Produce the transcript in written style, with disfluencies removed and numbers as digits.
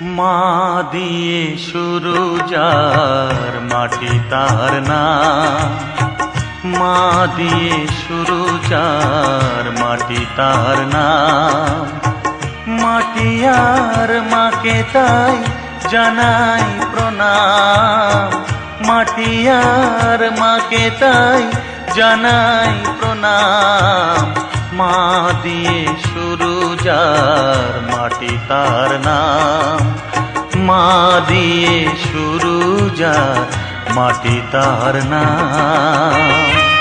মা দিয়ে শুরু যার মাটি তার নাম, মা দিয়ে শুরু যার মাটি তার নাম। মাটি আর মাকে তাই জানাই প্রণাম, মাটি আর মাকে তাই জানাই প্রণাম। মা দিয়ে শুরু যার মাটি তার নাম, মা দিয়ে শুরু যার মাটি তার নাম।